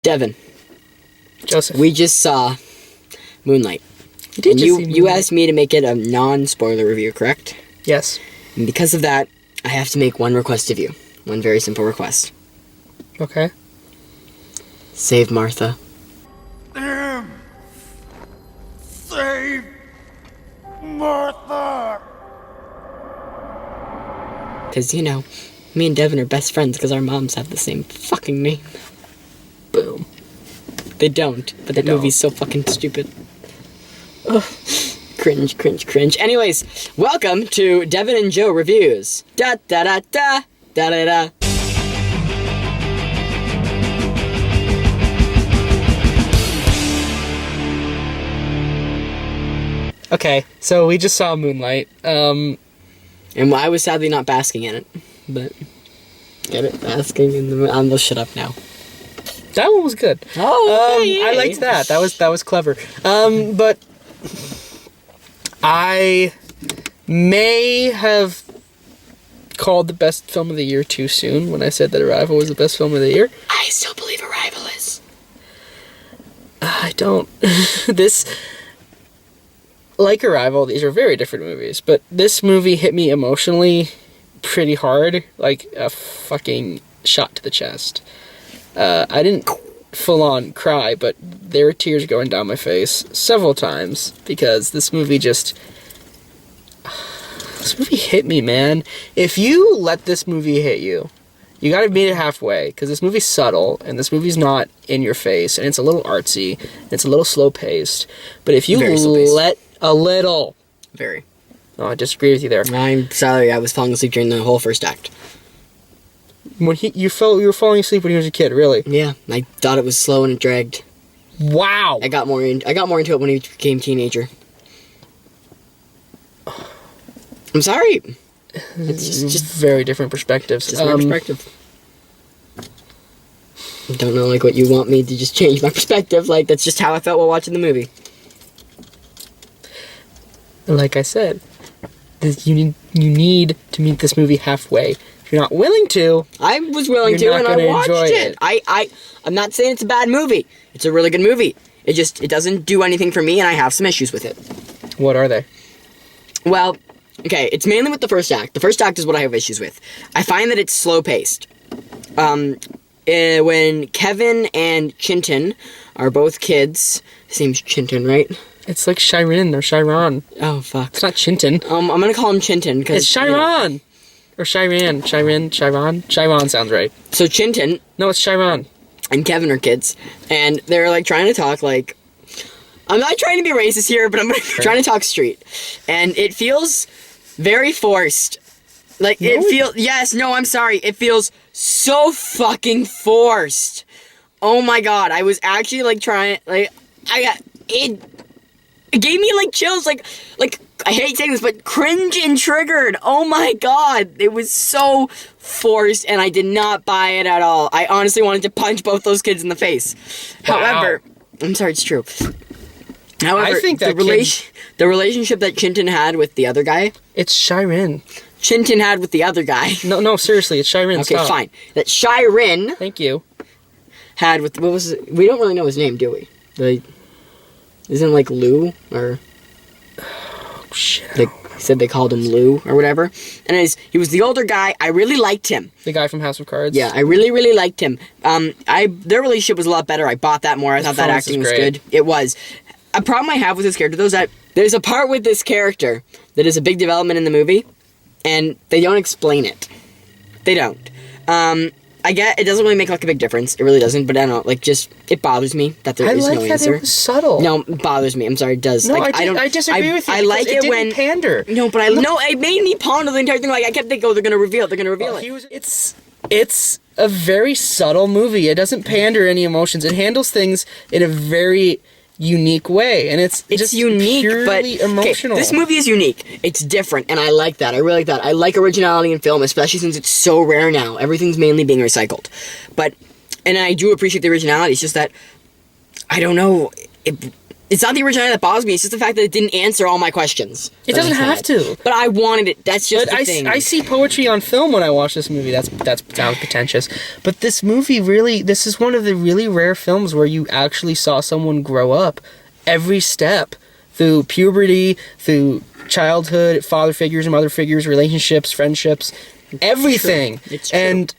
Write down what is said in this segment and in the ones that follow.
Devon, Joseph. we just saw Moonlight. You asked me to make it a non-spoiler review, correct? Yes. And because of that, I have to make one request of you. One very simple request. Okay. Save Martha. Damn! Save Martha! Because, you know, me and Devon are best friends because our moms have the same fucking name. Boom. They don't, but that movie's so fucking stupid. Ugh. Cringe, cringe, cringe. Anyways, welcome to Devon&Joe Reviews. Da da da da da da da. Okay, so we just saw Moonlight. And I was sadly not basking in it, but get it, basking in the. I'm gonna shut up now. That one was good. Oh, okay, I liked that. That was clever. But I may have called the best film of the year too soon when I said that Arrival was the best film of the year. I still believe Arrival is. I don't. Like Arrival, these are very different movies, but this movie hit me emotionally pretty hard, like a fucking shot to the chest. I didn't full-on cry, but there were tears going down my face several times because this movie hit me, man. If you let this movie hit you, you gotta meet it halfway, because this movie's subtle, and this movie's not in your face, and it's a little artsy, and it's a little slow-paced, but if you let a little... Very. Oh, I disagree with you there. I'm sorry, I was falling asleep during the whole first act. When you were falling asleep when you was a kid, really? Yeah, I thought it was slow and it dragged. Wow! I got more into it when he became a teenager. I'm sorry. It's just very different perspectives. Just my perspective. I don't know, like, what you want me to just change my perspective. Like, that's just how I felt while watching the movie. Like I said, you need to meet this movie halfway. If you're not willing to, I was willing to, and I watched it. I'm not saying it's a bad movie. It's a really good movie. It doesn't do anything for me, and I have some issues with it. What are they? Well, okay, it's mainly with the first act. The first act is what I have issues with. I find that it's slow-paced. When Kevin and Chinton are both kids, his name's Chinton, right? It's like Chiron or Chiron. Oh, fuck. It's not Chinton. I'm gonna call him Chinton, because... It's Chiron! You know. Or Chiron. Chiron sounds right. So Chinton... No, it's Chiron. And Kevin are kids, and they're, like, trying to talk, like... I'm not trying to be racist here, but I'm trying to talk street. And it feels very forced. Like, it feels... Yes, no, I'm sorry. It feels so fucking forced. Oh my god, I was actually, like, trying... Like, It gave me, like, chills, like, I hate saying this, but cringe and triggered. Oh my god, it was so forced, and I did not buy it at all. I honestly wanted to punch both those kids in the face. Wow. However, I'm sorry, it's true. However, I think that the relationship that Chinton had with the other guy... It's Chiron. Chinton had with the other guy... No, seriously, it's Chiron. Okay, stop. Fine. That Chiron... Thank you. ...had with... What was it? We don't really know his name, do we? Isn't it like Lou, or... Oh, shit. He said they called him Lou, or whatever. And he was the older guy. I really liked him. The guy from House of Cards? Yeah, I really, really liked him. Their relationship was a lot better. I bought that more. I thought that acting was good. It was. A problem I have with this character, though, is that there's a part with this character that is a big development in the movie, and they don't explain it. They don't. I get it doesn't really make, like, a big difference. It really doesn't, but I don't know, like, just, it bothers me that there is no answer. I like that it was subtle. No, it bothers me. I'm sorry, it does. No, like, I disagree with you. I like it when... pander. No, but it made me ponder the entire thing. Like, I kept thinking, they're gonna reveal it. It's a very subtle movie. It doesn't pander any emotions. It handles things in a very... unique way, and it's just unique, purely but emotional. Okay, this movie is unique. It's different, and I like that. I really like that. I like originality in film, especially since it's so rare now. Everything's mainly being recycled, and I do appreciate the originality. It's just that I don't know. It's not the originality that bothers me. It's just the fact that it didn't answer all my questions. It doesn't have to. But I wanted it. That's just the thing. I see poetry on film when I watch this movie. That sounds pretentious. But this movie really, this is one of the really rare films where you actually saw someone grow up every step through puberty, through childhood, father figures and mother figures, relationships, friendships, everything. It's true. And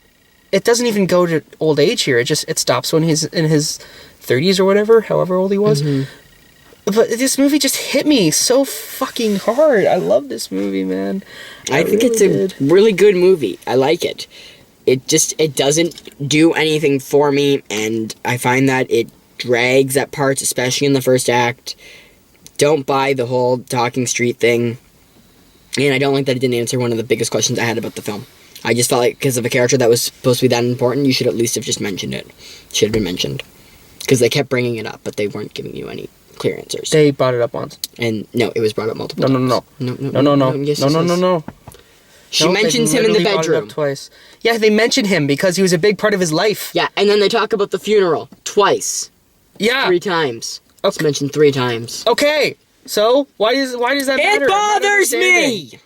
it doesn't even go to old age here. It stops when he's in his 30s or whatever, however old he was. Mm-hmm. But this movie just hit me so fucking hard. I love this movie, man. I think it's a really good movie. I like it. It doesn't do anything for me, and I find that it drags at parts, especially in the first act. Don't buy the whole talking street thing. And I don't like that it didn't answer one of the biggest questions I had about the film. I just felt like because of a character that was supposed to be that important, you should at least have just mentioned it. Should have been mentioned. Because they kept bringing it up, but they weren't giving you any clear answers. They brought it up once. And no, it was brought up multiple times. No. She mentions him in the bedroom. Twice. Yeah, they mentioned him because he was a big part of his life. Yeah, and then they talk about the funeral twice. Yeah. 3 times. Okay. It's mentioned 3 times. Okay. So why does that matter? It bothers me.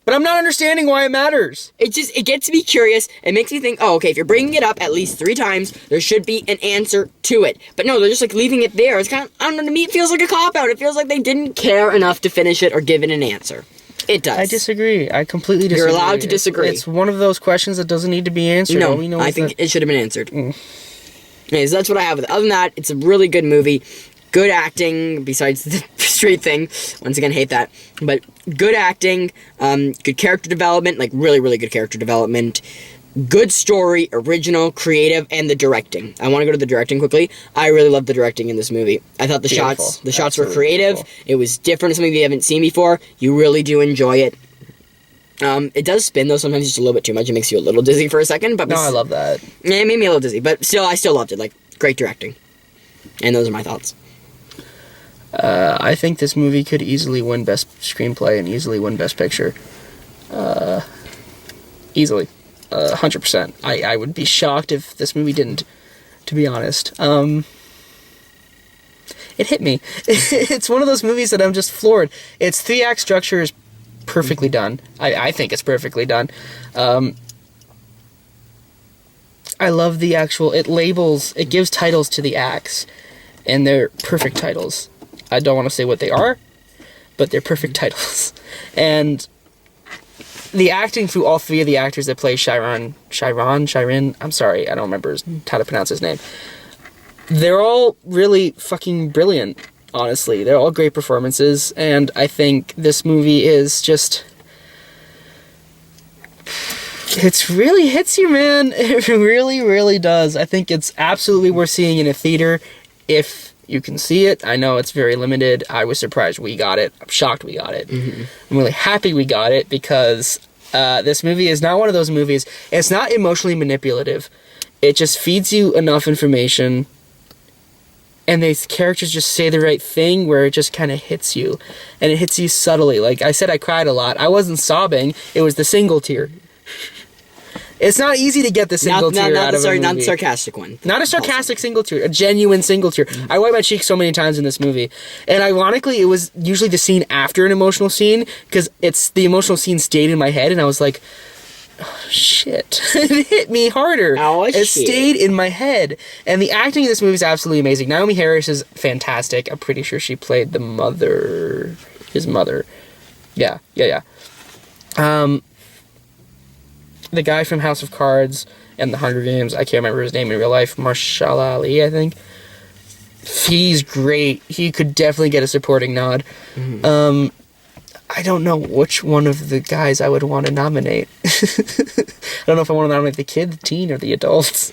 But I'm not understanding why it matters. It gets me curious. It makes me think, oh, okay, if you're bringing it up at least 3 times, there should be an answer to it. But no, they're just like leaving it there. It's kind of, I don't know, to me it feels like a cop-out. It feels like they didn't care enough to finish it or give it an answer. It does. I disagree. I completely disagree. You're allowed to disagree. It's one of those questions that doesn't need to be answered. No, I think it should have been answered. Okay, so that's what I have with it. Other than that, it's a really good movie. Good acting, besides the street thing. Once again, hate that. But good acting, good character development, like really, really good character development. Good story, original, creative, and the directing. I want to go to the directing quickly. I really love the directing in this movie. I thought the shots were creative. Beautiful. It was different, something you haven't seen before. You really do enjoy it. It does spin, though, sometimes just a little bit too much. It makes you a little dizzy for a second. But no, I love that. Yeah, it made me a little dizzy, but still, I still loved it. Like, great directing. And those are my thoughts. I think this movie could easily win Best Screenplay and easily win Best Picture. Easily. 100%. I would be shocked if this movie didn't, to be honest. It hit me. It's one of those movies that I'm just floored. Its 3-act structure is perfectly done. I think it's perfectly done. I love the actual... It gives titles to the acts, and they're perfect titles. I don't want to say what they are, but they're perfect titles. And the acting through all 3 of the actors that play Chiron, I'm sorry, I don't remember how to pronounce his name. They're all really fucking brilliant, honestly. They're all great performances, and I think this movie is just... It really hits you, man. It really, really does. I think it's absolutely worth seeing in a theater if you can see it. I know it's very limited. I was surprised we got it. I'm shocked we got it. Mm-hmm. I'm really happy we got it because this movie is not one of those movies. It's not emotionally manipulative. It just feeds you enough information, and these characters just say the right thing where it just kind of hits you. And it hits you subtly. Like I said, I cried a lot. I wasn't sobbing. It was the single tear. It's not easy to get the single tear out of a movie. Not the sarcastic one. Not a sarcastic single tear. A genuine single tear. Mm-hmm. I wiped my cheek so many times in this movie. And ironically, it was usually the scene after an emotional scene, because the emotional scene stayed in my head, and I was like, oh, shit. It hit me harder. Oh, it stayed in my head. And the acting in this movie is absolutely amazing. Naomi Harris is fantastic. I'm pretty sure she played his mother. Yeah. The guy from House of Cards and The Hunger Games, I can't remember his name in real life, Marshall Ali, I think. He's great. He could definitely get a supporting nod. Mm-hmm. I don't know which one of the guys I would want to nominate. I don't know if I want to nominate the kid, the teen, or the adults.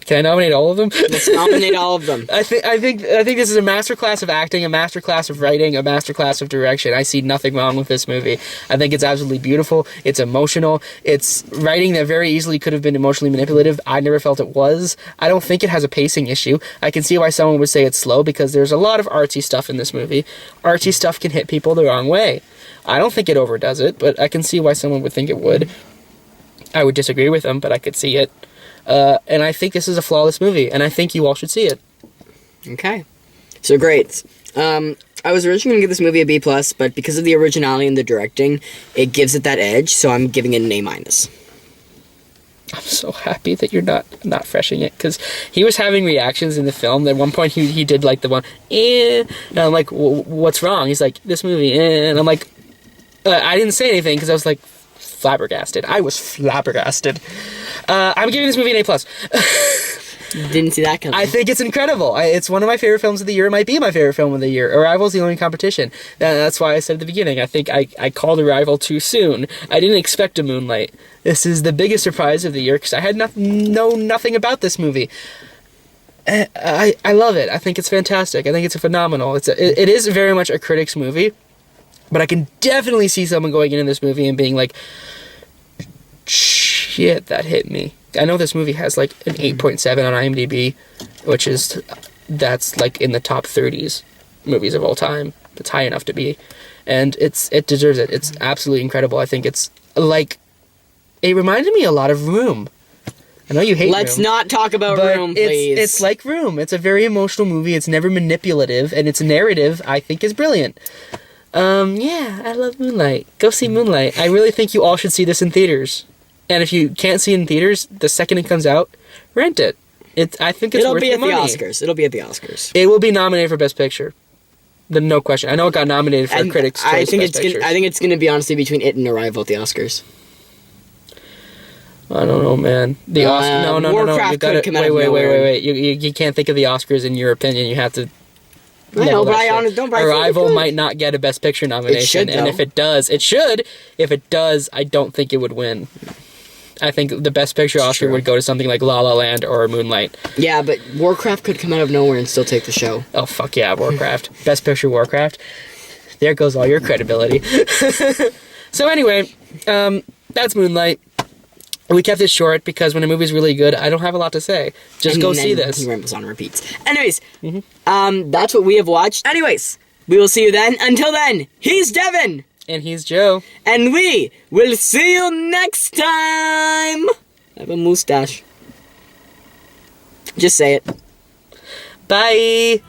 Can I nominate all of them? Let's nominate all of them. I think this is a masterclass of acting, a masterclass of writing, a masterclass of direction. I see nothing wrong with this movie. I think it's absolutely beautiful. It's emotional. It's writing that very easily could have been emotionally manipulative. I never felt it was. I don't think it has a pacing issue. I can see why someone would say it's slow, because there's a lot of artsy stuff in this movie. Artsy stuff can hit people the wrong way. I don't think it overdoes it, but I can see why someone would think it would. I would disagree with them, but I could see it. And I think this is a flawless movie, and I think you all should see it. Okay. So great. I was originally going to give this movie a B+, but because of the originality and the directing, it gives it that edge, so I'm giving it an A-. I'm so happy that you're not freshing it, because he was having reactions in the film. At one point, he did, like, the one, and I'm like, what's wrong? He's like, this movie, and I'm like, I didn't say anything, because I was, like, flabbergasted. I was flabbergasted. I'm giving this movie an A+. Didn't see that coming. I think it's incredible. It's one of my favorite films of the year. It might be my favorite film of the year. Arrival's the only competition. That's why I said at the beginning, I think I called Arrival too soon. I didn't expect a Moonlight. This is the biggest surprise of the year, because I had know nothing about this movie. I love it. I think it's fantastic. I think it's phenomenal. It is very much a critic's movie, but I can definitely see someone going into this movie and being like, shit, that hit me. I know this movie has like an 8.7 on IMDb, that's like in the top 30s movies of all time. It's high enough to be, and it deserves it. It's absolutely incredible. I think it's like, it reminded me a lot of Room. I know you hate Let's Room, not talk about Room, please. It's like Room. It's a very emotional movie. It's never manipulative, and its narrative, I think, is brilliant. Yeah, I love Moonlight. Go see Moonlight. I really think you all should see this in theaters. And if you can't see it in theaters, the second it comes out, rent it. I think it's worth the money. It'll be at the Oscars. It will be nominated for Best Picture. No question. I know it got nominated for Critics' Choice Best Picture. I think it's going to be honestly between it and Arrival at the Oscars. I don't know, man. The Oscars. No. Warcraft You gotta, could come out of nowhere. wait. You can't think of the Oscars in your opinion. You have to. I know, but Arrival might not get a Best Picture nomination, it should, and if it does, it should. If it does, I don't think it would win. I think the Best Picture Oscar would go to something like La La Land or Moonlight. Yeah, but Warcraft could come out of nowhere and still take the show. Oh, fuck yeah, Warcraft. Best Picture Warcraft. There goes all your credibility. So anyway, that's Moonlight. We kept it short because when a movie's really good, I don't have a lot to say. Just go see this. He rambles on repeats. Anyways, that's what we have watched. Anyways, we will see you then. Until then, he's Devon. And he's Joe. And we will see you next time. I have a mustache. Just say it. Bye.